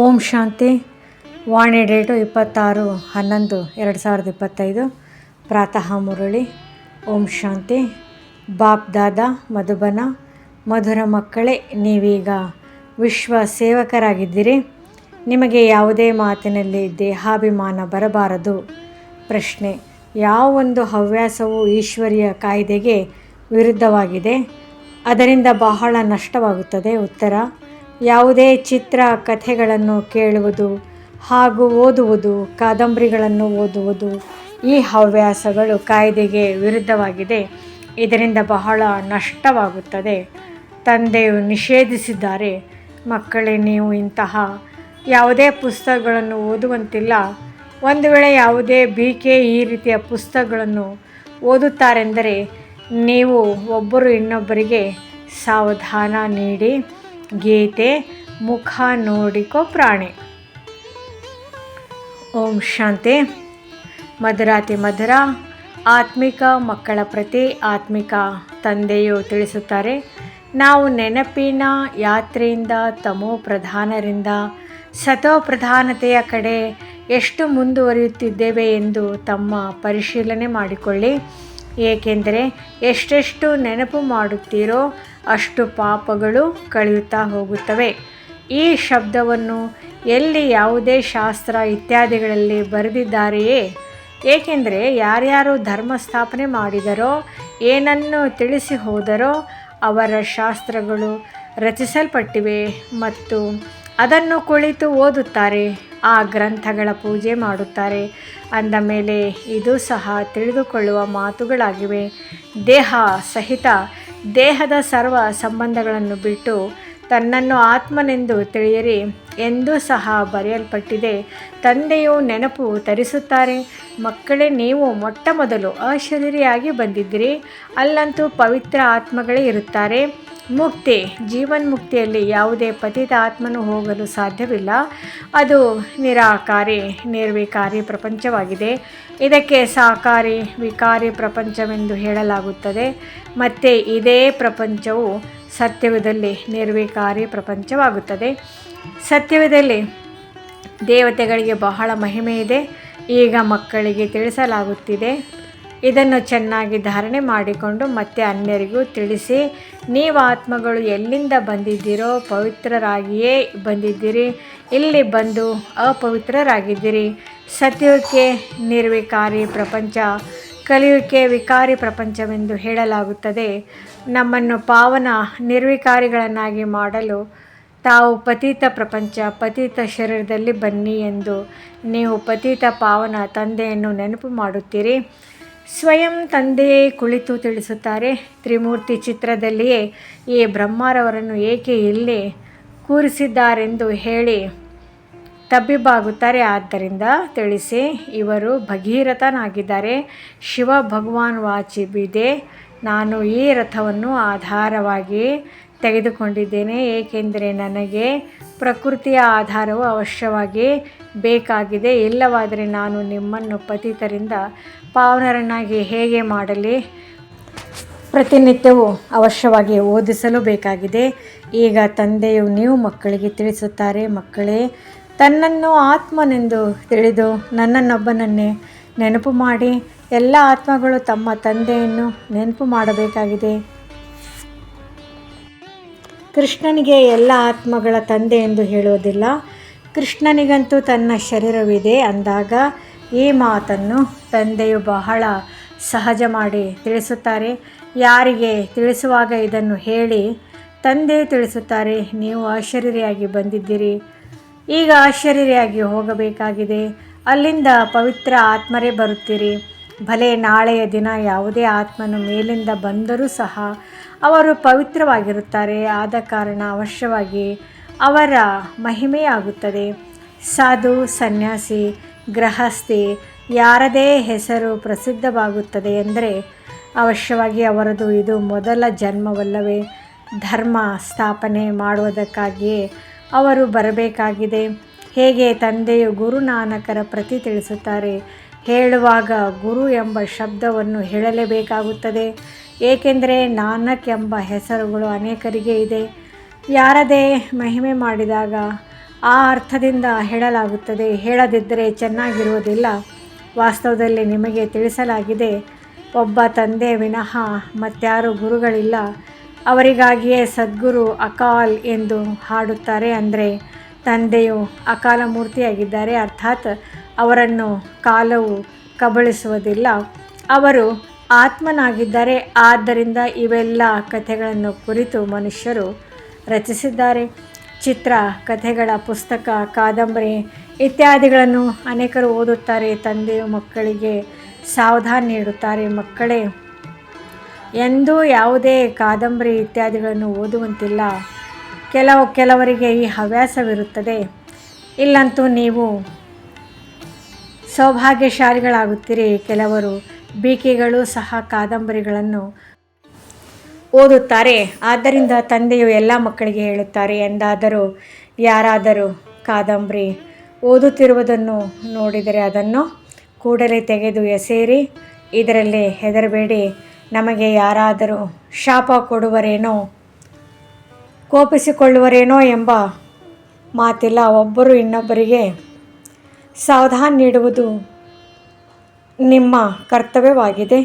ಓಂ ಶಾಂತಿ. ವಾಣಿ date 26/11/2025. ಪ್ರಾತಃ ಮುರಳಿ. ಓಂ ಶಾಂತಿ. ಬಾಪ್ ದಾದಾ ಮಧುಬನ. ಮಧುರ ಮಕ್ಕಳೇ, ನೀವೀಗ ವಿಶ್ವ ಸೇವಕರಾಗಿದ್ದೀರಿ. ನಿಮಗೆ ಯಾವುದೇ ಮಾತಿನಲ್ಲಿ ದೇಹಾಭಿಮಾನ ಬರಬಾರದು. ಪ್ರಶ್ನೆ: ಯಾವ ಒಂದು ಹವ್ಯಾಸವು ಈಶ್ವರಿಯ ಕಾಯ್ದೆಗೆ ವಿರುದ್ಧವಾಗಿದೆ? ಅದರಿಂದ ಬಹಳ ನಷ್ಟವಾಗುತ್ತದೆ. ಉತ್ತರ: ಯಾವುದೇ ಚಿತ್ರ ಕಥೆಗಳನ್ನು ಕೇಳುವುದು ಹಾಗೂ ಓದುವುದು, ಕಾದಂಬರಿಗಳನ್ನು ಓದುವುದು ಈ ಹವ್ಯಾಸಗಳು ಕಾಯ್ದೆಗೆ ವಿರುದ್ಧವಾಗಿದೆ. ಇದರಿಂದ ಬಹಳ ನಷ್ಟವಾಗುತ್ತದೆ. ತಂದೆಯು ನಿಷೇಧಿಸಿದ್ದಾರೆ. ಮಕ್ಕಳೇ, ನೀವು ಇಂತಹ ಯಾವುದೇ ಪುಸ್ತಕಗಳನ್ನು ಓದುವಂತಿಲ್ಲ. ಒಂದು ವೇಳೆ ಯಾವುದೇ BK ಈ ರೀತಿಯ ಪುಸ್ತಕಗಳನ್ನು ಓದುತ್ತಾರೆಂದರೆ ನೀವು ಒಬ್ಬರು ಇನ್ನೊಬ್ಬರಿಗೆ ಸಾವಧಾನ ನೀಡಿ. ಗೀತೆ: ಮುಖ ನೋಡಿಕೋ ಪ್ರಾಣಿ. ಓಂ ಶಾಂತಿ. ಮಧುರಾತಿ ಮಧುರ ಆತ್ಮಿಕ ಮಕ್ಕಳ ಪ್ರತಿ ಆತ್ಮಿಕ ತಂದೆಯು ತಿಳಿಸುತ್ತಾರೆ, ನಾವು ನೆನಪಿನ ಯಾತ್ರೆಯಿಂದ ತಮೋ ಪ್ರಧಾನರಿಂದ ಸತೋ ಪ್ರಧಾನತೆಯ ಕಡೆ ಎಷ್ಟು ಮುಂದುವರಿಯುತ್ತಿದ್ದೇವೆ ಎಂದು ತಮ್ಮ ಪರಿಶೀಲನೆ ಮಾಡಿಕೊಳ್ಳಿ. ಏಕೆಂದರೆ ಎಷ್ಟೆಷ್ಟು ನೆನಪು ಮಾಡುತ್ತೀರೋ ಅಷ್ಟು ಪಾಪಗಳು ಕಳೆಯುತ್ತಾ ಹೋಗುತ್ತವೆ. ಈ ಶಬ್ದವನ್ನು ಎಲ್ಲಿ ಯಾವುದೇ ಶಾಸ್ತ್ರ ಇತ್ಯಾದಿಗಳಲ್ಲಿ ಬರೆದಿದ್ದಾರೆಯೇ? ಏಕೆಂದರೆ ಯಾರ್ಯಾರು ಧರ್ಮ ಸ್ಥಾಪನೆ ಮಾಡಿದರೋ, ಏನನ್ನು ತಿಳಿಸಿ ಹೋದರೋ ಅವರ ಶಾಸ್ತ್ರಗಳು ರಚಿಸಲ್ಪಟ್ಟಿವೆ ಮತ್ತು ಅದನ್ನು ಕುಳಿತು ಓದುತ್ತಾರೆ, ಆ ಗ್ರಂಥಗಳ ಪೂಜೆ ಮಾಡುತ್ತಾರೆ. ಅಂದ ಮೇಲೆ ಇದು ಸಹ ತಿಳಿದುಕೊಳ್ಳುವ ಮಾತುಗಳಾಗಿವೆ. ದೇಹ ಸಹಿತ ದೇಹದ ಸರ್ವ ಸಂಬಂಧಗಳನ್ನು ಬಿಟ್ಟು ತನ್ನನ್ನು ಆತ್ಮನೆಂದು ತಿಳಿಯಿರಿ ಎಂದು ಸಹ ಬರೆಯಲ್ಪಟ್ಟಿದೆ. ತಂದೆಯು ನೆನಪು ತರಿಸುತ್ತಾರೆ, ಮಕ್ಕಳೇ, ನೀವು ಮೊಟ್ಟ ಮೊದಲು ಅಶರೀರಿಯಾಗಿ ಬಂದಿದ್ದೀರಿ. ಅಲ್ಲಂತೂ ಪವಿತ್ರ ಆತ್ಮಗಳೇ ಇರುತ್ತಾರೆ. ಮುಕ್ತಿ, ಜೀವನ್ಮುಕ್ತಿಯಲ್ಲಿ ಯಾವುದೇ ಪತಿತ ಆತ್ಮನು ಹೋಗಲು ಸಾಧ್ಯವಿಲ್ಲ. ಅದು ನಿರಾಕಾರಿ ನಿರ್ವಿಕಾರಿ ಪ್ರಪಂಚವಾಗಿದೆ. ಇದಕ್ಕೆ ಸಾಕಾರಿ ವಿಕಾರಿ ಪ್ರಪಂಚವೆಂದು ಹೇಳಲಾಗುತ್ತದೆ. ಮತ್ತು ಇದೇ ಪ್ರಪಂಚವು ಸತ್ಯಯುಗದಲ್ಲಿ ನಿರ್ವಿಕಾರಿ ಪ್ರಪಂಚವಾಗುತ್ತದೆ. ಸತ್ಯಯುಗದಲ್ಲಿ ದೇವತೆಗಳಿಗೆ ಬಹಳ ಮಹಿಮೆ ಇದೆ. ಈಗ ಮಕ್ಕಳಿಗೆ ತಿಳಿಸಲಾಗುತ್ತಿದೆ. ಇದನ್ನು ಚೆನ್ನಾಗಿ ಧಾರಣೆ ಮಾಡಿಕೊಂಡು ಮತ್ತೆ ಅನ್ಯರಿಗೂ ತಿಳಿಸಿ. ನೀವು ಆತ್ಮಗಳು ಎಲ್ಲಿಂದ ಬಂದಿದ್ದೀರೋ ಪವಿತ್ರರಾಗಿಯೇ ಬಂದಿದ್ದೀರಿ. ಇಲ್ಲಿ ಬಂದು ಅಪವಿತ್ರರಾಗಿದ್ದೀರಿ. ಸತ್ಯಯುಗಕ್ಕೆ ನಿರ್ವಿಕಾರಿ ಪ್ರಪಂಚ, ಕಲಿಯುಗಕ್ಕೆ ವಿಕಾರಿ ಪ್ರಪಂಚವೆಂದು ಹೇಳಲಾಗುತ್ತದೆ. ನಮ್ಮನ್ನು ಪಾವನ ನಿರ್ವಿಕಾರಿಗಳನ್ನಾಗಿ ಮಾಡಲು ತಾವು ಪತಿತ ಪ್ರಪಂಚ, ಪತಿತ ಶರೀರದಲ್ಲಿ ಬನ್ನಿ ಎಂದು ನೀವು ಪತಿತ ಪಾವನ ತಂದೆಯನ್ನು ನೆನಪು ಮಾಡುತ್ತೀರಿ. ಸ್ವಯಂ ತಂದೆಯೇ ಕುಳಿತು ತಿಳಿಸುತ್ತಾರೆ. ತ್ರಿಮೂರ್ತಿ ಚಿತ್ರದಲ್ಲಿಯೇ ಈ ಬ್ರಹ್ಮರವರನ್ನು ಏಕೆ ಇಲ್ಲಿ ಕೂರಿಸಿದ್ದಾರೆಂದು ಹೇಳಿ ತಬ್ಬಿಬ್ಬಾಗುತ್ತಾರೆ. ಆದ್ದರಿಂದ ತಿಳಿಸಿ, ಇವರು ಭಗೀರಥನಾಗಿದ್ದಾರೆ. ಶಿವ ಭಗವಾನ್ ವಾಚಿಬಿದೆ, ನಾನು ಈ ರಥವನ್ನು ಆಧಾರವಾಗಿ ತೆಗೆದುಕೊಂಡಿದ್ದೇನೆ. ಏಕೆಂದರೆ ನನಗೆ ಪ್ರಕೃತಿಯ ಆಧಾರವು ಅವಶ್ಯವಾಗಿ ಬೇಕಾಗಿದೆ. ಇಲ್ಲವಾದರೆ ನಾನು ನಿಮ್ಮನ್ನು ಪತಿತರಿಂದ ಪಾವನರನ್ನಾಗಿ ಹೇಗೆ ಮಾಡಲಿ? ಪ್ರತಿನಿತ್ಯವೂ ಅವಶ್ಯವಾಗಿ ಓದಿಸಲು ಬೇಕಾಗಿದೆ. ಈಗ ತಂದೆಯು ನೀವು ಮಕ್ಕಳಿಗೆ ತಿಳಿಸುತ್ತಾರೆ, ಮಕ್ಕಳೇ, ತನ್ನನ್ನು ಆತ್ಮನೆಂದು ತಿಳಿದು ನನ್ನನ್ನೊಬ್ಬನನ್ನೇ ನೆನಪು ಮಾಡಿ. ಎಲ್ಲ ಆತ್ಮಗಳು ತಮ್ಮ ತಂದೆಯನ್ನು ನೆನಪು ಮಾಡಬೇಕಾಗಿದೆ. ಕೃಷ್ಣನಿಗೆ ಎಲ್ಲ ಆತ್ಮಗಳ ತಂದೆ ಎಂದು ಹೇಳುವುದಿಲ್ಲ. ಕೃಷ್ಣನಿಗಂತೂ ತನ್ನ ಶರೀರವಿದೆ ಅಂದಾಗ ಈ ಮಾತನ್ನು ತಂದೆಯು ಬಹಳ ಸಹಜ ಮಾಡಿ ತಿಳಿಸುತ್ತಾರೆ. ಯಾರಿಗೆ ತಿಳಿಸುವಾಗ ಇದನ್ನು ಹೇಳಿ. ತಂದೆಯು ತಿಳಿಸುತ್ತಾರೆ, ನೀವು ಅಶರೀರಿಯಾಗಿ ಬಂದಿದ್ದೀರಿ, ಈಗ ಅಶರೀರಿಯಾಗಿ ಹೋಗಬೇಕಾಗಿದೆ. ಅಲ್ಲಿಂದ ಪವಿತ್ರ ಆತ್ಮರೇ ಬರುತ್ತೀರಿ. ಭಲೆ ನಾಳೆಯ ದಿನ ಯಾವುದೇ ಆತ್ಮನು ಮೇಲಿಂದ ಬಂದರೂ ಸಹ ಅವರು ಪವಿತ್ರವಾಗಿರುತ್ತಾರೆ. ಆದ ಕಾರಣ ಅವಶ್ಯವಾಗಿ ಅವರ ಮಹಿಮೆಯಾಗುತ್ತದೆ. ಸಾಧು, ಸನ್ಯಾಸಿ, ಗೃಹಸ್ಥಿ ಯಾರದೇ ಹೆಸರು ಪ್ರಸಿದ್ಧವಾಗುತ್ತದೆ ಎಂದರೆ ಅವಶ್ಯವಾಗಿ ಅವರದು ಇದು ಮೊದಲ ಜನ್ಮವಲ್ಲವೇ? ಧರ್ಮ ಸ್ಥಾಪನೆ ಮಾಡುವುದಕ್ಕಾಗಿಯೇ ಅವರು ಬರಬೇಕಾಗಿದೆ. ಹೇಗೆ ತಂದೆಯು ಗುರುನಾನಕರ ಪ್ರತಿ ತಿಳಿಸುತ್ತಾರೆ. ಹೇಳುವಾಗ ಗುರು ಎಂಬ ಶಬ್ದವನ್ನು ಹೇಳಲೇಬೇಕಾಗುತ್ತದೆ. ಏಕೆಂದರೆ ನಾನಕ್ ಎಂಬ ಹೆಸರುಗಳು ಅನೇಕರಿಗೆ ಇದೆ. ಯಾರದೇ ಮಹಿಮೆ ಮಾಡಿದಾಗ ಆ ಅರ್ಥದಿಂದ ಹೇಳಲಾಗುತ್ತದೆ. ಹೇಳದಿದ್ದರೆ ಚೆನ್ನಾಗಿರುವುದಿಲ್ಲ. ವಾಸ್ತವದಲ್ಲಿ ನಿಮಗೆ ತಿಳಿಸಲಾಗಿದೆ, ಒಬ್ಬ ತಂದೆ ವಿನಃ ಮತ್ಯಾರೂ ಗುರುಗಳಿಲ್ಲ. ಅವರಿಗಾಗಿಯೇ ಸದ್ಗುರು ಅಕಾಲ್ ಎಂದು ಹಾಡುತ್ತಾರೆ. ಅಂದರೆ ತಂದೆಯು ಅಕಾಲ ಮೂರ್ತಿಯಾಗಿದ್ದಾರೆ, ಅರ್ಥಾತ್ ಅವರನ್ನು ಕಾಲವು ಕಬಳಿಸುವುದಿಲ್ಲ. ಅವರು ಆತ್ಮನಾಗಿದ್ದಾರೆ. ಆದ್ದರಿಂದ ಇವೆಲ್ಲ ಕಥೆಗಳನ್ನು ಕುರಿತು ಮನುಷ್ಯರು ರಚಿಸಿದ್ದಾರೆ. ಚಿತ್ರ, ಕಥೆಗಳ ಪುಸ್ತಕ, ಕಾದಂಬರಿ ಇತ್ಯಾದಿಗಳನ್ನು ಅನೇಕರು ಓದುತ್ತಾರೆ. ತಂದೆಯು ಮಕ್ಕಳಿಗೆ ಸಾವಧಾನ ನೀಡುತ್ತಾರೆ, ಮಕ್ಕಳೇ, ಎಂದೂ ಯಾವುದೇ ಕಾದಂಬರಿ ಇತ್ಯಾದಿಗಳನ್ನು ಓದುವಂತಿಲ್ಲ. ಕೆಲವರಿಗೆ ಈ ಹವ್ಯಾಸವಿರುತ್ತದೆ. ಇಲ್ಲಂತೂ ನೀವು ಸೌಭಾಗ್ಯಶಾಲಿಗಳಾಗುತ್ತೀರಿ. ಕೆಲವರು ಬೀಕಿಗಳು ಸಹ ಕಾದಂಬರಿಗಳನ್ನು ಓದುತ್ತಾರೆ. ಆದ್ದರಿಂದ ತಂದೆಯು ಎಲ್ಲ ಮಕ್ಕಳಿಗೆ ಹೇಳುತ್ತಾರೆ, ಎಂದಾದರೂ ಯಾರಾದರೂ ಕಾದಂಬರಿ ಓದುತ್ತಿರುವುದನ್ನು ನೋಡಿದರೆ ಅದನ್ನು ಕೂಡಲೇ ತೆಗೆದು ಎಸೆಯಿರಿ. ಇದರಲ್ಲಿ ಹೆದರಬೇಡಿ. ನಮಗೆ ಯಾರಾದರೂ ಶಾಪ ಕೊಡುವರೇನೋ, ಕೋಪಿಸಿಕೊಳ್ಳುವರೇನೋ ಎಂಬ ಮಾತಿಲ್ಲ. ಒಬ್ಬರು ಇನ್ನೊಬ್ಬರಿಗೆ ಸಾವಧಾನ ನೀಡುವುದು ನಿಮ್ಮ ಕರ್ತವ್ಯವಾಗಿದೆ.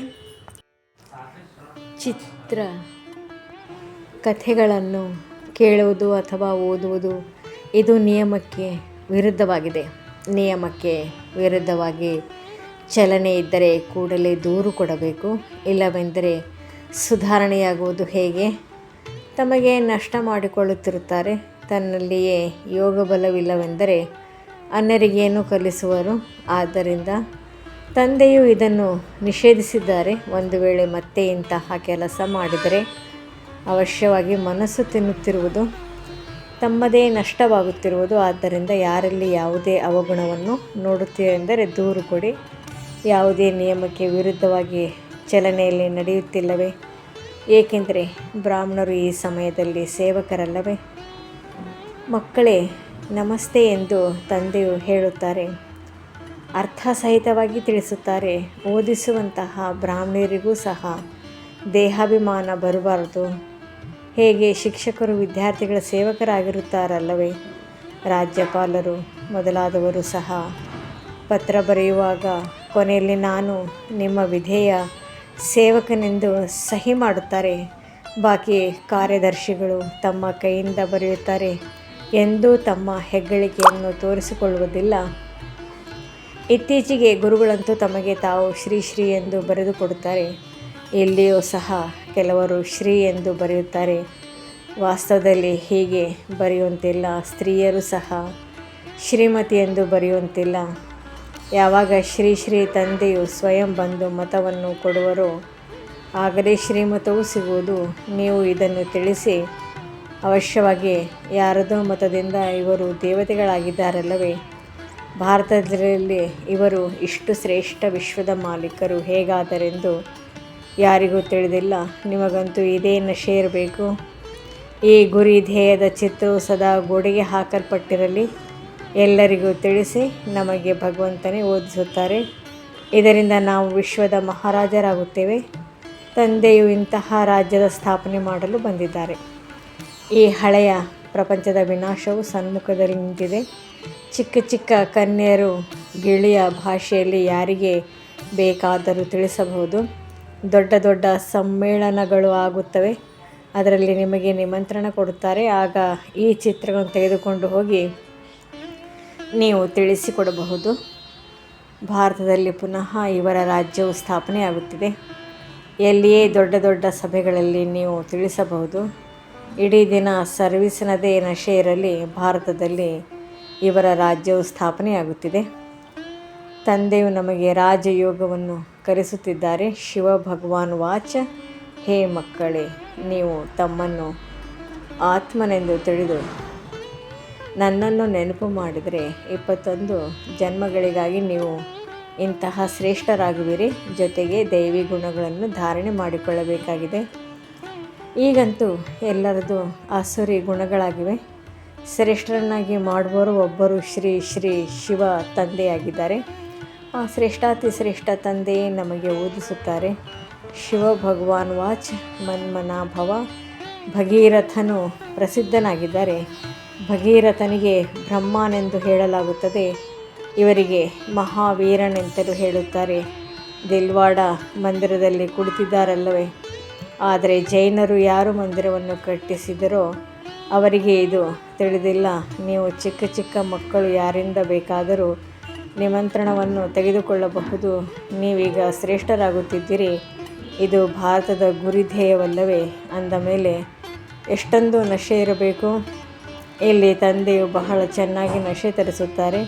ಚಿತ್ರ ಕಥೆಗಳನ್ನು ಕೇಳುವುದು ಅಥವಾ ಓದುವುದು ಇದು ನಿಯಮಕ್ಕೆ ವಿರುದ್ಧವಾಗಿದೆ. ನಿಯಮಕ್ಕೆ ವಿರುದ್ಧವಾಗಿ ಚಲನೆ ಇದ್ದರೆ ಕೂಡಲೇ ದೂರು ಕೊಡಬೇಕು. ಇಲ್ಲವೆಂದರೆ ಸುಧಾರಣೆಯಾಗುವುದು ಹೇಗೆ? ತಮಗೆ ನಷ್ಟ ಮಾಡಿಕೊಳ್ಳುತ್ತಿರುತ್ತಾರೆ. ತನ್ನಲ್ಲಿಯೇ ಯೋಗಬಲವಿಲ್ಲವೆಂದರೆ ಅನ್ಯರಿಗೇನು ಕಲಿಸುವರು? ಆದ್ದರಿಂದ ತಂದೆಯು ಇದನ್ನು ನಿಷೇಧಿಸಿದ್ದಾರೆ. ಒಂದು ವೇಳೆ ಮತ್ತೆ ಇಂತಹ ಕೆಲಸ ಮಾಡಿದರೆ ಅವಶ್ಯವಾಗಿ ಮನಸ್ಸು ತಿನ್ನುತ್ತಿರುವುದು, ತಮ್ಮದೇ ನಷ್ಟವಾಗುತ್ತಿರುವುದು. ಆದ್ದರಿಂದ ಯಾರಲ್ಲಿ ಯಾವುದೇ ಅವಗುಣವನ್ನು ನೋಡುತ್ತೀರೆಂದರೆ ದೂರು ಕೊಡಿ. ಯಾವುದೇ ನಿಯಮಕ್ಕೆ ವಿರುದ್ಧವಾಗಿ ಚಲನೆಯಲ್ಲಿ ನಡೆಯುತ್ತಿಲ್ಲವೇ? ಏಕೆಂದರೆ ಬ್ರಾಹ್ಮಣರು ಈ ಸಮಯದಲ್ಲಿ ಸೇವಕರಲ್ಲವೇ? ಮಕ್ಕಳೇ, ನಮಸ್ತೆ ಎಂದು ತಂದೆಯು ಹೇಳುತ್ತಾರೆ. ಅರ್ಥಸಹಿತವಾಗಿ ತಿಳಿಸುತ್ತಾರೆ. ಓದಿಸುವಂತಹ ಬ್ರಾಹ್ಮಣರಿಗೂ ಸಹ ದೇಹಾಭಿಮಾನ ಬರಬಾರದು. ಹೇಗೆ ಶಿಕ್ಷಕರು ವಿದ್ಯಾರ್ಥಿಗಳ ಸೇವಕರಾಗಿರುತ್ತಾರಲ್ಲವೇ? ರಾಜ್ಯಪಾಲರು ಮೊದಲಾದವರು ಸಹ ಪತ್ರ ಬರೆಯುವಾಗ ಕೊನೆಯಲ್ಲಿ ನಾನು ನಿಮ್ಮ ವಿಧೇಯ ಸೇವಕನೆಂದು ಸಹಿ ಮಾಡುತ್ತಾರೆ. ಬಾಕಿ ಕಾರ್ಯದರ್ಶಿಗಳು ತಮ್ಮ ಕೈಯಿಂದ ಬರೆಯುತ್ತಾರೆ. ಎಂದೂ ತಮ್ಮ ಹೆಗ್ಗಳಿಕೆಯನ್ನು ತೋರಿಸಿಕೊಳ್ಳುವುದಿಲ್ಲ. ಇತ್ತೀಚೆಗೆ ಗುರುಗಳಂತೂ ತಮಗೆ ತಾವು ಶ್ರೀ ಶ್ರೀ ಎಂದು ಬರೆದುಕೊಡುತ್ತಾರೆ. ಇಲ್ಲಿಯೂ ಸಹ ಕೆಲವರು ಶ್ರೀ ಎಂದು ಬರೆಯುತ್ತಾರೆ. ವಾಸ್ತವದಲ್ಲಿ ಹೀಗೆ ಬರೆಯುವಂತಿಲ್ಲ. ಸ್ತ್ರೀಯರು ಸಹ ಶ್ರೀಮತಿ ಎಂದು ಬರೆಯುವಂತಿಲ್ಲ. ಯಾವಾಗ ಶ್ರೀ ಶ್ರೀ ತಂದೆಯು ಸ್ವಯಂ ಬಂದು ಮತವನ್ನು ಕೊಡುವರೋ ಆಗಲೇ ಶ್ರೀಮತವು ಸಿಗುವುದು. ನೀವು ಇದನ್ನು ತಿಳಿಸಿ. ಅವಶ್ಯವಾಗಿ ಯಾರದೋ ಮತದಿಂದ ಇವರು ದೇವತೆಗಳಾಗಿದ್ದಾರಲ್ಲವೇ? ಭಾರತದಲ್ಲಿ ಇವರು ಇಷ್ಟು ಶ್ರೇಷ್ಠ ವಿಶ್ವದ ಮಾಲೀಕರು ಹೇಗಾದರೆಂದು ಯಾರಿಗೂ ತಿಳಿದಿಲ್ಲ. ನಿಮಗಂತೂ ಇದೇ ನಶೆ ಇರಬೇಕು. ಈ ಗುರಿ ಧ್ಯೇಯದ ಚಿತ್ರವು ಸದಾ ಗೋಡೆಗೆ ಹಾಕಲ್ಪಟ್ಟಿರಲಿ. ಎಲ್ಲರಿಗೂ ತಿಳಿಸಿ. ನಮಗೆ ಭಗವಂತನೇ ಓದಿಸುತ್ತಾರೆ. ಇದರಿಂದ ನಾವು ವಿಶ್ವದ ಮಹಾರಾಜರಾಗುತ್ತೇವೆ. ತಂದೆಯು ಇಂತಹ ರಾಜ್ಯದ ಸ್ಥಾಪನೆ ಮಾಡಲು ಬಂದಿದ್ದಾರೆ. ಈ ಹಳೆಯ ಪ್ರಪಂಚದ ವಿನಾಶವು ಸನ್ಮುಖದಲ್ಲಿ ನಿಂತಿದೆ. ಚಿಕ್ಕ ಚಿಕ್ಕ ಕನ್ಯರು ಗಿಳಿಯ ಭಾಷೆಯಲ್ಲಿ ಯಾರಿಗೆ ಬೇಕಾದರೂ ತಿಳಿಸಬಹುದು. ದೊಡ್ಡ ದೊಡ್ಡ ಸಮ್ಮೇಳನಗಳು ಆಗುತ್ತವೆ. ಅದರಲ್ಲಿ ನಿಮಗೆ ನಿಮಂತ್ರಣ ಕೊಡುತ್ತಾರೆ. ಆಗ ಈ ಚಿತ್ರಗಳನ್ನು ತೆಗೆದುಕೊಂಡು ಹೋಗಿ ನೀವು ತಿಳಿಸಿಕೊಡಬಹುದು. ಭಾರತದಲ್ಲಿ ಪುನಃ ಇವರ ರಾಜ್ಯವು ಸ್ಥಾಪನೆಯಾಗುತ್ತಿದೆ. ಎಲ್ಲಿಯೇ ದೊಡ್ಡ ದೊಡ್ಡ ಸಭೆಗಳಲ್ಲಿ ನೀವು ತಿಳಿಸಬಹುದು. ಇಡೀ ದಿನ ಸರ್ವಿಸಿನದೇ ನಶೆ ಇರಲಿ. ಭಾರತದಲ್ಲಿ ಇವರ ರಾಜ್ಯವು ಸ್ಥಾಪನೆಯಾಗುತ್ತಿದೆ. ತಂದೆಯು ನಮಗೆ ರಾಜಯೋಗವನ್ನು ಕಲಿಸುತ್ತಿದ್ದಾರೆ. ಶಿವ ಭಗವಾನ್ ವಾಚ, ಹೇ ಮಕ್ಕಳೇ, ನೀವು ತಮ್ಮನ್ನು ಆತ್ಮನೆಂದು ತಿಳಿದು ನನ್ನನ್ನು ನೆನಪು ಮಾಡಿದರೆ 21 ಜನ್ಮಗಳಿಗಾಗಿ ನೀವು ಇಂತಹ ಶ್ರೇಷ್ಠರಾಗುವಿರಿ. ಜೊತೆಗೆ ದೈವಿ ಗುಣಗಳನ್ನು ಧಾರಣೆ ಮಾಡಿಕೊಳ್ಳಬೇಕಾಗಿದೆ. ಈಗಂತೂ ಎಲ್ಲರದು ಆಸುರಿ ಗುಣಗಳಾಗಿವೆ. ಶ್ರೇಷ್ಠರನ್ನಾಗಿ ಮಾಡುವವರು ಒಬ್ಬರು ಶ್ರೀ ಶ್ರೀ ಶಿವ ತಂದೆಯಾಗಿದ್ದಾರೆ. ಆ ಶ್ರೇಷ್ಠಾತಿ ಶ್ರೇಷ್ಠ ತಂದೆಯೇ ನಮಗೆ ಓದಿಸುತ್ತಾರೆ. ಶಿವ ಭಗವಾನ್ ವಾಚ್, ಮನ್ಮನ ಭವ. ಭಗೀರಥನು ಪ್ರಸಿದ್ಧನಾಗಿದ್ದಾರೆ. ಭಗೀರಥನಿಗೆ ಬ್ರಹ್ಮನೆಂದು ಹೇಳಲಾಗುತ್ತದೆ. ಇವರಿಗೆ ಮಹಾವೀರನೆಂತಲೂ ಹೇಳುತ್ತಾರೆ. ದಿಲ್ವಾಡ ಮಂದಿರದಲ್ಲಿ ಕುಳಿತಿದ್ದಾರಲ್ಲವೇ, ಆದರೆ ಜೈನರು ಯಾರು ಮಂದಿರವನ್ನು ಕಟ್ಟಿಸಿದರೋ ಅವರಿಗೆ ಇದು ತಿಳಿದಿಲ್ಲ. ನೀವು ಚಿಕ್ಕ ಚಿಕ್ಕ ಮಕ್ಕಳು ಯಾರಿಂದ ಬೇಕಾದರೂ ನಿಮಂತ್ರಣವನ್ನು ತೆಗೆದುಕೊಳ್ಳಬಹುದು. ನೀವೀಗ ಶ್ರೇಷ್ಠರಾಗುತ್ತಿದ್ದೀರಿ. ಇದು ಭಾರತದ ಗುರಿ ಧ್ಯೇಯವಲ್ಲವೇ? ಅಂದ ಮೇಲೆ ಎಷ್ಟೊಂದು ನಶೆ ಇರಬೇಕು. ಇಲ್ಲಿ ತಂದೆಯು ಬಹಳ ಚೆನ್ನಾಗಿ ನಶೆ ತರಿಸುತ್ತಾರೆ.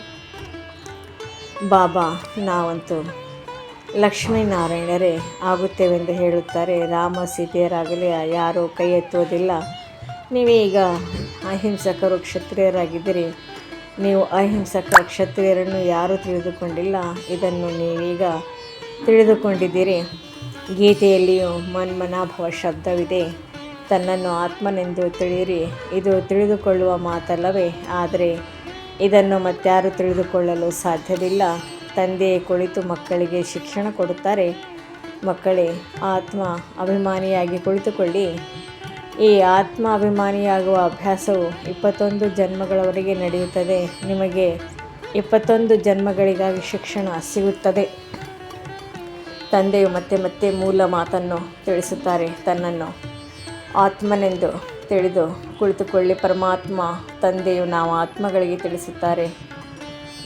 ಬಾಬಾ, ನಾವಂತೂ ಲಕ್ಷ್ಮೀನಾರಾಯಣರೇ ಆಗುತ್ತೇವೆಂದು ಹೇಳುತ್ತಾರೆ. ರಾಮ ಸೀತೆಯರಾಗಲಿ ಯಾರೂ ಕೈ ಎತ್ತುವುದಿಲ್ಲ. ನೀವೀಗ ಅಹಿಂಸಕರು, ಕ್ಷತ್ರಿಯರಾಗಿದ್ದೀರಿ. ನೀವು ಅಹಿಂಸಕ ಕ್ಷತ್ರಿಯರನ್ನು ಯಾರೂ ತಿಳಿದುಕೊಂಡಿಲ್ಲ. ಇದನ್ನು ನೀವೀಗ ತಿಳಿದುಕೊಂಡಿದ್ದೀರಿ. ಗೀತೆಯಲ್ಲಿಯೂ ಮನ್ಮನಾಭವ ಶಬ್ದವಿದೆ. ತನ್ನನ್ನು ಆತ್ಮನೆಂದು ತಿಳಿಯಿರಿ. ಇದು ತಿಳಿದುಕೊಳ್ಳುವ ಮಾತಲ್ಲವೇ? ಆದರೆ ಇದನ್ನು ಮತ್ತಾರು ತಿಳಿದುಕೊಳ್ಳಲು ಸಾಧ್ಯವಿಲ್ಲ. ತಂದೆಯೇ ಕುಳಿತು ಮಕ್ಕಳಿಗೆ ಶಿಕ್ಷಣ ಕೊಡುತ್ತಾರೆ. ಮಕ್ಕಳೇ, ಆತ್ಮ ಅಭಿಮಾನಿಯಾಗಿ ಕುಳಿತುಕೊಳ್ಳಿ. ಈ ಆತ್ಮ ಅಭಿಮಾನಿಯಾಗುವ ಅಭ್ಯಾಸವು 21 ಜನ್ಮಗಳವರೆಗೆ ನಡೆಯುತ್ತದೆ. ನಿಮಗೆ 21 ಜನ್ಮಗಳಿಗಾಗಿ ಶಿಕ್ಷಣ ಸಿಗುತ್ತದೆ. ತಂದೆಯು ಮತ್ತೆ ಮತ್ತೆ ಮೂಲ ಮಾತನ್ನು ತಿಳಿಸುತ್ತಾರೆ. ತನ್ನನ್ನು ಆತ್ಮನೆಂದು ತಿಳಿದು ಕುಳಿತುಕೊಳ್ಳಿ. ಪರಮಾತ್ಮ ತಂದೆಯು ನಾವು ಆತ್ಮಗಳಿಗೆ ತಿಳಿಸುತ್ತಾರೆ.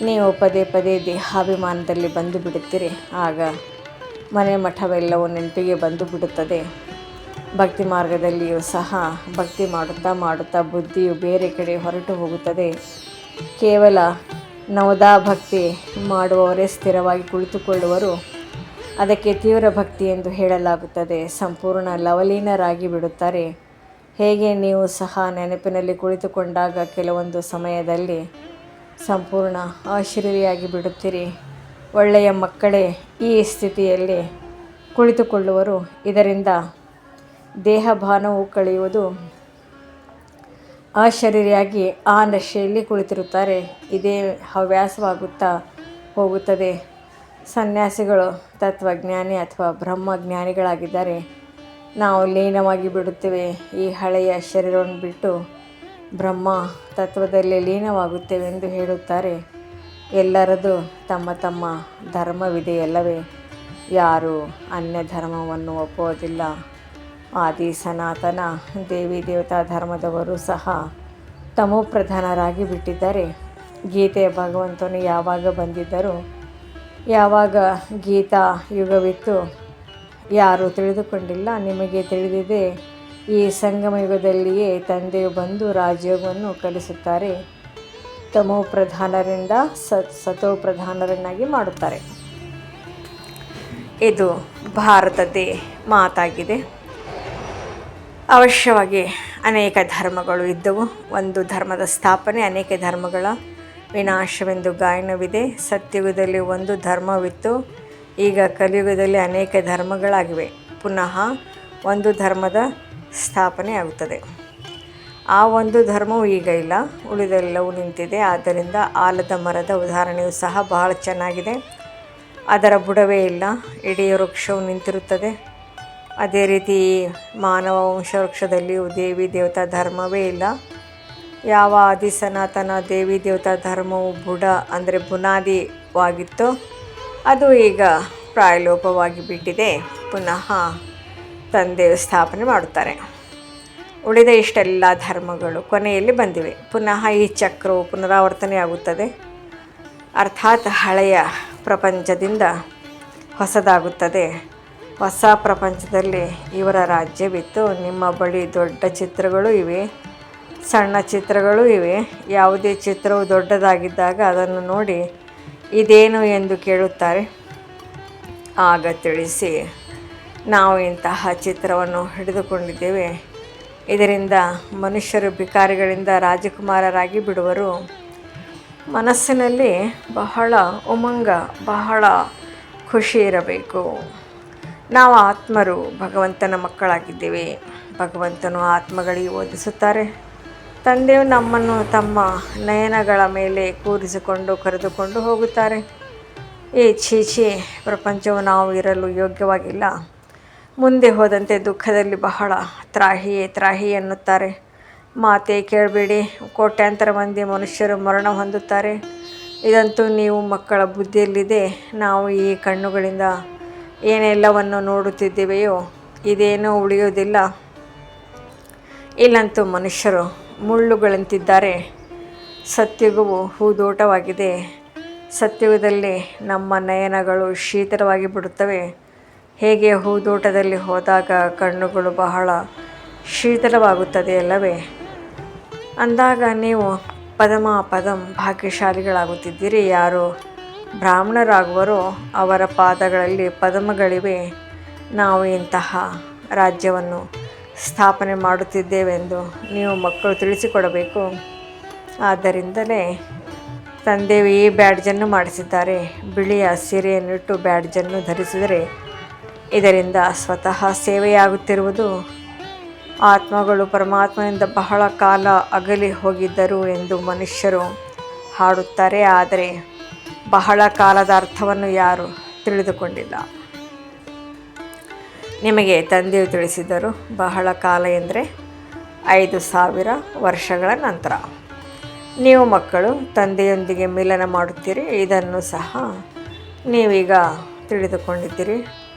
ನೀವು ಪದೇ ಪದೇ ದೇಹಾಭಿಮಾನದಲ್ಲಿ ಬಂದು ಬಿಡುತ್ತೀರಿ. ಆಗ ಮನೆ ಮಠವೆಲ್ಲವೂ ನೆನಪಿಗೆ ಬಂದು ಬಿಡುತ್ತದೆ. ಭಕ್ತಿ ಮಾರ್ಗದಲ್ಲಿಯೂ ಸಹ ಭಕ್ತಿ ಮಾಡುತ್ತಾ ಮಾಡುತ್ತಾ ಬುದ್ಧಿಯು ಬೇರೆ ಕಡೆ ಹೊರಟು ಹೋಗುತ್ತದೆ. ಕೇವಲ ನವದಾ ಭಕ್ತಿ ಮಾಡುವವರೇ ಸ್ಥಿರವಾಗಿ ಕುಳಿತುಕೊಳ್ಳುವರು. ಅದಕ್ಕೆ ತೀವ್ರ ಭಕ್ತಿ ಎಂದು ಹೇಳಲಾಗುತ್ತದೆ. ಸಂಪೂರ್ಣ ಲವಲೀನರಾಗಿ ಬಿಡುತ್ತಾರೆ. ಹೇಗೆ ನೀವು ಸಹ ನೆನಪಿನಲ್ಲಿ ಕುಳಿತುಕೊಂಡಾಗ ಕೆಲವೊಂದು ಸಮಯದಲ್ಲಿ ಸಂಪೂರ್ಣ ಅಶರೀರಿಯಾಗಿ ಬಿಡುತ್ತೀರಿ. ಒಳ್ಳೆಯ ಮಕ್ಕಳೇ ಈ ಸ್ಥಿತಿಯಲ್ಲಿ ಕುಳಿತುಕೊಳ್ಳುವರು. ಇದರಿಂದ ದೇಹಭಾನವು ಕಳೆಯುವುದು. ಅಶರೀರಿಯಾಗಿ ಆ ನಶೆಯಲ್ಲಿ ಕುಳಿತಿರುತ್ತಾರೆ. ಇದೇ ಹವ್ಯಾಸವಾಗುತ್ತಾ ಹೋಗುತ್ತದೆ. ಸನ್ಯಾಸಿಗಳು ತತ್ವಜ್ಞಾನಿ ಅಥವಾ ಬ್ರಹ್ಮಜ್ಞಾನಿಗಳಾಗಿದ್ದಾರೆ. ನಾವು ಲೀನವಾಗಿ ಬಿಡುತ್ತೇವೆ. ಈ ಹಳೆಯ ಶರೀರವನ್ನು ಬಿಟ್ಟು ಬ್ರಹ್ಮ ತತ್ವದಲ್ಲಿ ಲೀನವಾಗುತ್ತೇವೆ ಎಂದು ಹೇಳುತ್ತಾರೆ. ಎಲ್ಲರದು ತಮ್ಮ ತಮ್ಮ ಧರ್ಮವಿದೆಯಲ್ಲವೇ? ಯಾರೂ ಅನ್ಯ ಧರ್ಮವನ್ನು ಒಪ್ಪುವುದಿಲ್ಲ. ಆದಿ ಸನಾತನ ದೇವಿ ದೇವತಾ ಧರ್ಮದವರು ಸಹ ತಮೋಪ್ರಧಾನರಾಗಿ ಬಿಟ್ಟಿದ್ದಾರೆ. ಗೀತೆಯ ಭಗವಂತನು ಯಾವಾಗ ಬಂದಿದ್ದರು, ಯಾವಾಗ ಗೀತಾ ಯುಗವಿತ್ತು, ಯಾರೂ ತಿಳಿದುಕೊಂಡಿಲ್ಲ. ನಿಮಗೆ ತಿಳಿದಿದೆ, ಈ ಸಂಗಮ ಯುಗದಲ್ಲಿಯೇ ತಂದೆಯು ಬಂದು ರಾಜಯೋಗವನ್ನು ಕಲಿಸುತ್ತಾರೆ. ತಮೋ ಪ್ರಧಾನರಿಂದ ಸತೋ ಪ್ರಧಾನರನ್ನಾಗಿ ಮಾಡುತ್ತಾರೆ. ಇದು ಭಾರತದ್ದೇ ಮಾತಾಗಿದೆ. ಅವಶ್ಯವಾಗಿ ಅನೇಕ ಧರ್ಮಗಳು ಇದ್ದವು. ಒಂದು ಧರ್ಮದ ಸ್ಥಾಪನೆ, ಅನೇಕ ಧರ್ಮಗಳ ವಿನಾಶವೆಂದು ಗಾಯನವಿದೆ. ಸತ್ಯುಗದಲ್ಲಿ ಒಂದು ಧರ್ಮವಿತ್ತು. ಈಗ ಕಲಿಯುಗದಲ್ಲಿ ಅನೇಕ ಧರ್ಮಗಳಾಗಿವೆ. ಪುನಃ ಒಂದು ಧರ್ಮದ ಸ್ಥಾಪನೆ ಆಗುತ್ತದೆ. ಆ ಒಂದು ಧರ್ಮವು ಈಗ ಇಲ್ಲ, ಉಳಿದೆಲ್ಲವೂ ನಿಂತಿದೆ. ಆದ್ದರಿಂದ ಆಲದ ಮರದ ಉದಾಹರಣೆಯು ಸಹ ಬಹಳ ಚೆನ್ನಾಗಿದೆ. ಅದರ ಬುಡವೇ ಇಲ್ಲ, ಇಡೀ ವೃಕ್ಷವು ನಿಂತಿರುತ್ತದೆ. ಅದೇ ರೀತಿ ಮಾನವ ವಂಶವೃಕ್ಷದಲ್ಲಿಯೂ ದೇವಿ ದೇವತಾ ಧರ್ಮವೇ ಇಲ್ಲ. ಯಾವ ಆದಿ ಸನಾತನ ದೇವಿ ದೇವತಾ ಧರ್ಮವು ಬುಡ ಅಂದರೆ ಬುನಾದಿವಾಗಿತ್ತೋ ಅದು ಈಗ ಪ್ರಾಯಲೋಪವಾಗಿ ಬಿಟ್ಟಿದೆ. ಪುನಃ ತಂದೆಯು ಸ್ಥಾಪನೆ ಮಾಡುತ್ತಾರೆ. ಉಳಿದ ಇಷ್ಟೆಲ್ಲ ಧರ್ಮಗಳು ಕೊನೆಯಲ್ಲಿ ಬಂದಿವೆ. ಪುನಃ ಈ ಚಕ್ರವು ಪುನರಾವರ್ತನೆಯಾಗುತ್ತದೆ. ಅರ್ಥಾತ್ ಹಳೆಯ ಪ್ರಪಂಚದಿಂದ ಹೊಸದಾಗುತ್ತದೆ. ಹೊಸ ಪ್ರಪಂಚದಲ್ಲಿ ಇವರ ರಾಜ್ಯವಿತ್ತು. ನಿಮ್ಮ ಬಳಿ ದೊಡ್ಡ ಚಿತ್ರಗಳು ಇವೆ, ಸಣ್ಣ ಚಿತ್ರಗಳು ಇವೆ. ಯಾವುದೇ ಚಿತ್ರವು ದೊಡ್ಡದಾಗಿದ್ದಾಗ ಅದನ್ನು ನೋಡಿ ಇದೇನು ಎಂದು ಕೇಳುತ್ತಾರೆ. ಆಗ ತಿಳಿಸಿ, ನಾವು ಇಂತಹ ಚಿತ್ರವನ್ನು ಹಿಡಿದುಕೊಂಡಿದ್ದೇವೆ. ಇದರಿಂದ ಮನುಷ್ಯರು ಭಿಕಾರಿಗಳಿಂದ ರಾಜಕುಮಾರರಾಗಿ ಬಿಡುವರು. ಮನಸ್ಸಿನಲ್ಲಿ ಬಹಳ ಉಮಂಗ, ಬಹಳ ಖುಷಿ ಇರಬೇಕು. ನಾವು ಆತ್ಮರು, ಭಗವಂತನ ಮಕ್ಕಳಾಗಿದ್ದೇವೆ. ಭಗವಂತನು ಆತ್ಮಗಳಿಗೆ ಓದಿಸುತ್ತಾರೆ. ತಂದೆಯು ನಮ್ಮನ್ನು ತಮ್ಮ ನಯನಗಳ ಮೇಲೆ ಕೂರಿಸಿಕೊಂಡು ಕರೆದುಕೊಂಡು ಹೋಗುತ್ತಾರೆ. ಈ ಛೀ ಪ್ರಪಂಚವು ನಾವು ಇರಲು ಯೋಗ್ಯವಾಗಿಲ್ಲ. ಮುಂದೆ ಹೋದಂತೆ ದುಃಖದಲ್ಲಿ ಬಹಳ ತ್ರಾಹಿ ಎನ್ನುತ್ತಾರೆ. ಮಾತೇ ಕೇಳಬೇಡಿ, ಕೋಟ್ಯಾಂತರ ಮಂದಿ ಮನುಷ್ಯರು ಮರಣ ಹೊಂದುತ್ತಾರೆ. ಇದಂತೂ ನೀವು ಮಕ್ಕಳ ಬುದ್ಧಿಯಲ್ಲಿದೆ. ನಾವು ಈ ಕಣ್ಣುಗಳಿಂದ ಏನೆಲ್ಲವನ್ನು ನೋಡುತ್ತಿದ್ದೇವೆಯೋ ಇದೇನೂ ಉಳಿಯುವುದಿಲ್ಲ. ಇಲ್ಲಂತೂ ಮನುಷ್ಯರು ಮುಳ್ಳುಗಳಂತಿದ್ದಾರೆ. ಸತ್ಯುಗವು ಹೂದೋಟವಾಗಿದೆ. ಸತ್ಯುಗದಲ್ಲಿ ನಮ್ಮ ನಯನಗಳು ಶೀತಲವಾಗಿ ಬಿಡುತ್ತವೆ. ಹೇಗೆ ಹೂದೋಟದಲ್ಲಿ ಹೋದಾಗ ಕಣ್ಣುಗಳು ಬಹಳ ಶೀತಲವಾಗುತ್ತದೆಯಲ್ಲವೇ? ಅಂದಾಗ ನೀವು ಪದಂ ಭಾಗ್ಯಶಾಲಿಗಳಾಗುತ್ತಿದ್ದೀರಿ. ಯಾರು ಬ್ರಾಹ್ಮಣರಾಗುವರೋ ಅವರ ಪಾದಗಳಲ್ಲಿ ಪದಮಗಳಿವೆ. ನಾವು ಇಂತಹ ರಾಜ್ಯವನ್ನು ಸ್ಥಾಪನೆ ಮಾಡುತ್ತಿದ್ದೇವೆಂದು ನೀವು ಮಕ್ಕಳು ತಿಳಿಸಿಕೊಡಬೇಕು. ಆದ್ದರಿಂದಲೇ ತಂದೆಯು ಈ ಬ್ಯಾಡ್ಜನ್ನು ಮಾಡಿಸಿದ್ದಾರೆ. ಬಿಳಿಯ ಸೀರೆಯನ್ನಿಟ್ಟು ಬ್ಯಾಡ್ಜನ್ನು ಧರಿಸಿದರೆ ಇದರಿಂದ ಸ್ವತಃ ಸೇವೆಯಾಗುತ್ತಿರುವುದು. ಆತ್ಮಗಳು ಪರಮಾತ್ಮನಿಂದ ಬಹಳ ಕಾಲ ಅಗಲಿ ಹೋಗಿದ್ದರು ಎಂದು ಮನುಷ್ಯರು ಹಾಡುತ್ತಾರೆ. ಆದರೆ ಬಹಳ ಕಾಲದ ಅರ್ಥವನ್ನು ಯಾರೂ ತಿಳಿದುಕೊಂಡಿಲ್ಲ. ನಿಮಗೆ ತಂದೆಯು ತಿಳಿಸಿದರು. ಬಹಳ ಕಾಲ ಎಂದರೆ 5,000 ವರ್ಷಗಳ ನಂತರ ನೀವು ಮಕ್ಕಳು ತಂದೆಯೊಂದಿಗೆ ಮಿಲನ ಮಾಡುತ್ತೀರಿ. ಇದನ್ನು ಸಹ ನೀವೀಗ ತಿಳಿದುಕೊಂಡಿದ್ದೀರಿ.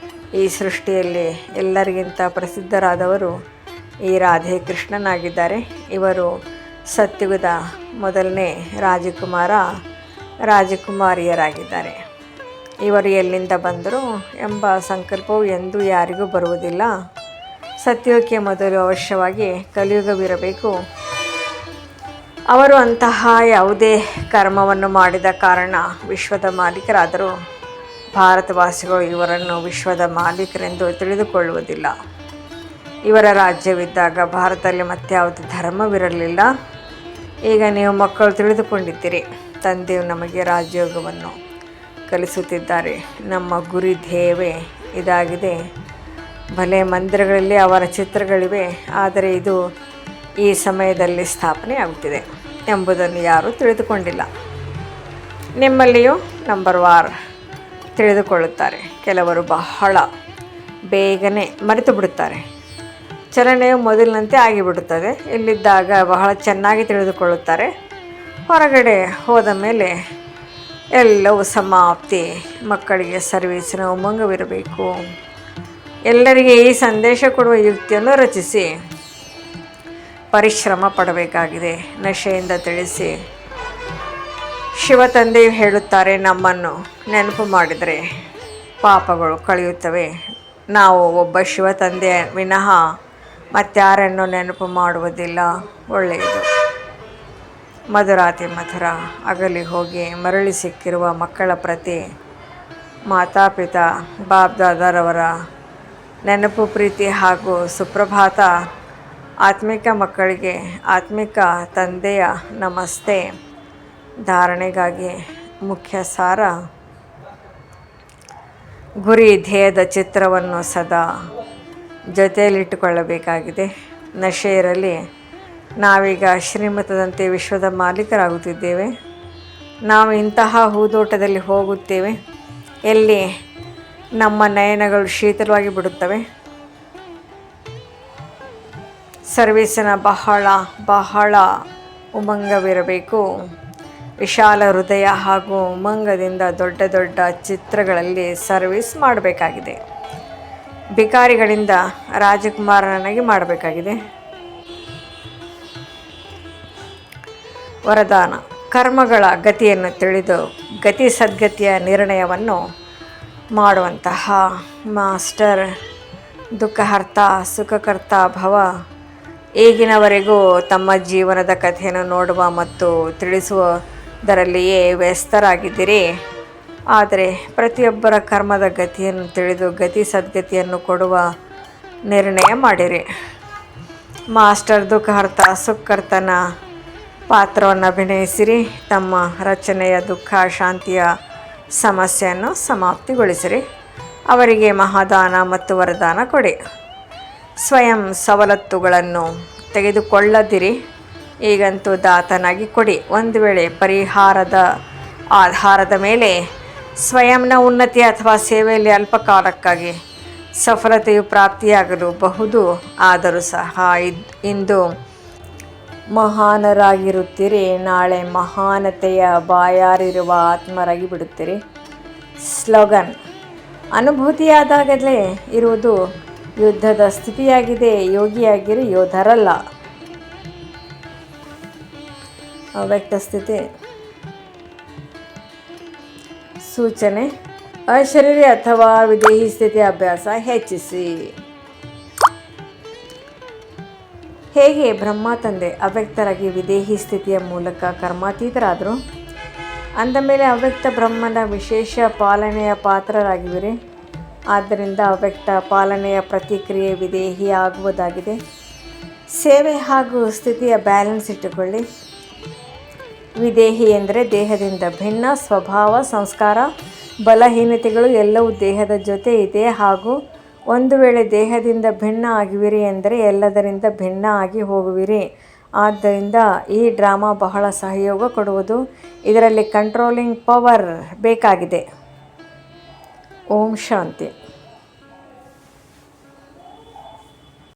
ಈ ಸೃಷ್ಟಿಯಲ್ಲಿ ಎಲ್ಲರಿಗಿಂತ ಪ್ರಸಿದ್ಧರಾದವರು ಈ ರಾಧೆ ಕೃಷ್ಣನಾಗಿದ್ದಾರೆ. ಇವರು ಸತ್ಯುಗದ ಮೊದಲನೇ ರಾಜಕುಮಾರಿಯರಾಗಿದ್ದಾರೆ. ಇವರು ಎಲ್ಲಿಂದ ಬಂದರು ಎಂಬ ಸಂಕಲ್ಪವು ಎಂದೂ ಯಾರಿಗೂ ಬರುವುದಿಲ್ಲ. ಸತ್ಯುಗಕ್ಕೆ ಮೊದಲು ಅವಶ್ಯವಾಗಿ ಕಲಿಯುಗವಿರಬೇಕು. ಅವರು ಅಂತಹ ಯಾವುದೇ ಕರ್ಮವನ್ನು ಮಾಡಿದ ಕಾರಣ ವಿಶ್ವದ ಮಾಲೀಕರಾದರು. ಭಾರತವಾಸಿಗಳು ಇವರನ್ನು ವಿಶ್ವದ ಮಾಲೀಕರೆಂದು ತಿಳಿದುಕೊಳ್ಳುವುದಿಲ್ಲ. ಇವರ ರಾಜ್ಯವಿದ್ದಾಗ ಭಾರತದಲ್ಲಿ ಮತ್ಯಾವುದೇ ಧರ್ಮವಿರಲಿಲ್ಲ. ಈಗ ನೀವು ಮಕ್ಕಳು ತಿಳಿದುಕೊಂಡಿದ್ದೀರಿ. ತಂದೆಯು ನಮಗೆ ರಾಜಯೋಗವನ್ನು ಕಲಿಸುತ್ತಿದ್ದಾರೆ. ನಮ್ಮ ಗುರಿ ಧ್ಯೇಯವೇ ಇದಾಗಿದೆ. ಭಲೆ ಮಂದಿರಗಳಲ್ಲಿ ಅವರ ಚಿತ್ರಗಳಿವೆ, ಆದರೆ ಇದು ಈ ಸಮಯದಲ್ಲಿ ಸ್ಥಾಪನೆಯಾಗುತ್ತಿದೆ ಎಂಬುದನ್ನು ಯಾರೂ ತಿಳಿದುಕೊಂಡಿಲ್ಲ. ನಿಮ್ಮಲ್ಲಿಯೂ ನಂಬರ್ವಾರ್ ತಿಳಿದುಕೊಳ್ಳುತ್ತಾರೆ. ಕೆಲವರು ಬಹಳ ಬೇಗನೆ ಮರೆತು ಬಿಡುತ್ತಾರೆ. ಚಲನೆಯು ಮೊದಲಿನಂತೆ ಆಗಿಬಿಡುತ್ತದೆ. ಇಲ್ಲಿದ್ದಾಗ ಬಹಳ ಚೆನ್ನಾಗಿ ತಿಳಿದುಕೊಳ್ಳುತ್ತಾರೆ. ಹೊರಗಡೆ ಹೋದ ಮೇಲೆ ಎಲ್ಲವೂ ಸಮಾಪ್ತಿ. ಮಕ್ಕಳಿಗೆ ಸರ್ವೀಸಿನ ಉಮಂಗವಿರಬೇಕು. ಎಲ್ಲರಿಗೆ ಈ ಸಂದೇಶ ಕೊಡುವ ಯುಕ್ತಿಯನ್ನು ರಚಿಸಿ ಪರಿಶ್ರಮ ಪಡಬೇಕಾಗಿದೆ. ನಶೆಯಿಂದ ತಿಳಿಸಿ. ಶಿವ ತಂದೆಯು ಹೇಳುತ್ತಾರೆ, ನಮ್ಮನ್ನು ನೆನಪು ಮಾಡಿದರೆ ಪಾಪಗಳು ಕಳೆಯುತ್ತವೆ. ನಾವು ಒಬ್ಬ ಶಿವ ತಂದೆಯ ವಿನಃ ಮತ್ತಾರನ್ನು ನೆನಪು ಮಾಡುವುದಿಲ್ಲ. ಒಳ್ಳೆಯದು. ಮಧುರಾತಿ ಮಧುರ ಅಗಲಿ ಹೋಗಿ ಮರಳಿ ಸಿಕ್ಕಿರುವ ಮಕ್ಕಳ ಪ್ರತಿ ಮಾತಾಪಿತಾ ಬಾಬ್ದಾದರವರ ನೆನಪು, ಪ್ರೀತಿ ಹಾಗೂ ಸುಪ್ರಭಾತ. ಆತ್ಮಿಕ ಮಕ್ಕಳಿಗೆ ಆತ್ಮಿಕ ತಂದೆಯ ನಮಸ್ತೆ. ಧಾರಣೆಗಾಗಿ ಮುಖ್ಯ ಸಾರ. ಗುರಿ ಧ್ಯೇಯದ ಚಿತ್ರವನ್ನು ಸದಾ ಜೊತೆಯಲ್ಲಿಟ್ಟುಕೊಳ್ಳಬೇಕಾಗಿದೆ. ನಶೆ ಇರಲಿ. ನಾವೀಗ ಶ್ರೀಮತದಂತೆ ವಿಶ್ವದ ಮಾಲೀಕರಾಗುತ್ತಿದ್ದೇವೆ. ನಾವು ಇಂತಹ ಹೂದೋಟದಲ್ಲಿ ಹೋಗುತ್ತೇವೆ ಎಲ್ಲಿ ನಮ್ಮ ನಯನಗಳು ಶೀತಲವಾಗಿ ಬಿಡುತ್ತವೆ. ಸರ್ವೀಸಿನ ಬಹಳ ಉಮಂಗವಿರಬೇಕು. ವಿಶಾಲ ಹೃದಯ ಹಾಗೂ ಉಮಂಗದಿಂದ ದೊಡ್ಡ ದೊಡ್ಡ ಚಿತ್ರಗಳಲ್ಲಿ ಸರ್ವೀಸ್ ಮಾಡಬೇಕಾಗಿದೆ. ಭಿಕಾರಿಗಳಿಂದ ರಾಜಕುಮಾರನಾಗಿ ಮಾಡಬೇಕಾಗಿದೆ. ವರದಾನ. ಕರ್ಮಗಳ ಗತಿಯನ್ನು ತಿಳಿದು ಗತಿ ಸದ್ಗತಿಯ ನಿರ್ಣಯವನ್ನು ಮಾಡುವಂತಹ ಮಾಸ್ಟರ್ ದುಃಖಹರ್ತ ಸುಖಕರ್ತ ಭವ. ಈಗಿನವರೆಗೂ ತಮ್ಮ ಜೀವನದ ಕಥೆಯನ್ನು ನೋಡುವ ಮತ್ತು ತಿಳಿಸುವುದರಲ್ಲಿಯೇ ವ್ಯಸ್ತರಾಗಿದ್ದೀರಿ. ಆದರೆ ಪ್ರತಿಯೊಬ್ಬರ ಕರ್ಮದ ಗತಿಯನ್ನು ತಿಳಿದು ಗತಿ ಸದ್ಗತಿಯನ್ನು ಕೊಡುವ ನಿರ್ಣಯ ಮಾಡಿರಿ. ಮಾಸ್ಟರ್ ದುಃಖಹರ್ತ ಸುಖಕರ್ತನ ಪಾತ್ರವನ್ನು ಅಭಿನಯಿಸಿರಿ. ತಮ್ಮ ರಚನೆಯ ದುಃಖ ಶಾಂತಿಯ ಸಮಸ್ಯೆಯನ್ನು ಸಮಾಪ್ತಿಗೊಳಿಸಿರಿ. ಅವರಿಗೆ ಮಹಾದಾನ ಮತ್ತು ವರದಾನ ಕೊಡಿ. ಸ್ವಯಂ ಸವಲತ್ತುಗಳನ್ನು ತೆಗೆದುಕೊಳ್ಳದಿರಿ. ಈಗಂತೂ ದಾತನಾಗಿ ಕೊಡಿ. ಒಂದು ವೇಳೆ ಪರಿಹಾರದ ಆಧಾರದ ಮೇಲೆ ಸ್ವಯಂನ ಉನ್ನತಿ ಅಥವಾ ಸೇವೆಯಲ್ಲಿ ಅಲ್ಪಕಾಲಕ್ಕಾಗಿ ಸಫಲತೆಯು ಪ್ರಾಪ್ತಿಯಾಗಲು ಬಹುದು. ಆದರೂ ಸಹ ಇಂದು ಮಹಾನರಾಗಿರುತ್ತೀರಿ, ನಾಳೆ ಮಹಾನತೆಯ ಬಾಯಾರಿರುವ ಆತ್ಮರಾಗಿ ಬಿಡುತ್ತೀರಿ. ಸ್ಲೋಗನ್: ಅನುಭೂತಿಯಾದಾಗಲೇ ಇರುವುದು ಯುದ್ಧದ ಸ್ಥಿತಿಯಾಗಿದೆ, ಯೋಗಿಯಾಗಿರಿ, ಯೋಧರಲ್ಲ. ಅವ್ಯಕ್ತ ಸ್ಥಿತಿ. ಸೂಚನೆ: ಅಶರೀರಿ ಅಥವಾ ವಿದೇಹಿ ಸ್ಥಿತಿ ಅಭ್ಯಾಸ ಹೆಚ್ಚಿಸಿ. ಹೇಗೆ ಬ್ರಹ್ಮ ತಂದೆ ಅವ್ಯಕ್ತರಾಗಿ ವಿದೇಹಿ ಸ್ಥಿತಿಯ ಮೂಲಕ ಕರ್ಮಾತೀತರಾದರು, ಅಂದಮೇಲೆ ಅವ್ಯಕ್ತ ಬ್ರಹ್ಮನ ವಿಶೇಷ ಪಾಲನೆಯ ಪಾತ್ರರಾಗಿವಿರಿ. ಆದ್ದರಿಂದ ಅವ್ಯಕ್ತ ಪಾಲನೆಯ ಪ್ರತಿಕ್ರಿಯೆ ವಿದೇಹಿ ಆಗುವುದಾಗಿದೆ. ಸೇವೆ ಹಾಗೂ ಸ್ಥಿತಿಯ ಬ್ಯಾಲೆನ್ಸ್ ಇಟ್ಟುಕೊಳ್ಳಿ. ವಿದೇಹಿ ಎಂದರೆ ದೇಹದಿಂದ ಭಿನ್ನ ಸ್ವಭಾವ, ಸಂಸ್ಕಾರ, ಬಲಹೀನತೆಗಳು ಎಲ್ಲವೂ ದೇಹದ ಜೊತೆ ಇದೆ. ಹಾಗೂ ಒಂದು ವೇಳೆ ದೇಹದಿಂದ ಭಿನ್ನ ಆಗುವಿರಿ ಎಂದರೆ ಎಲ್ಲದರಿಂದ ಭಿನ್ನ ಆಗಿ ಹೋಗುವಿರಿ. ಆದ್ದರಿಂದ ಈ ಡ್ರಾಮಾ ಬಹಳ ಸಹಯೋಗ ಕೊಡುವುದು. ಇದರಲ್ಲಿ ಕಂಟ್ರೋಲಿಂಗ್ ಪವರ್ ಬೇಕಾಗಿದೆ. ಓಂ ಶಾಂತಿ.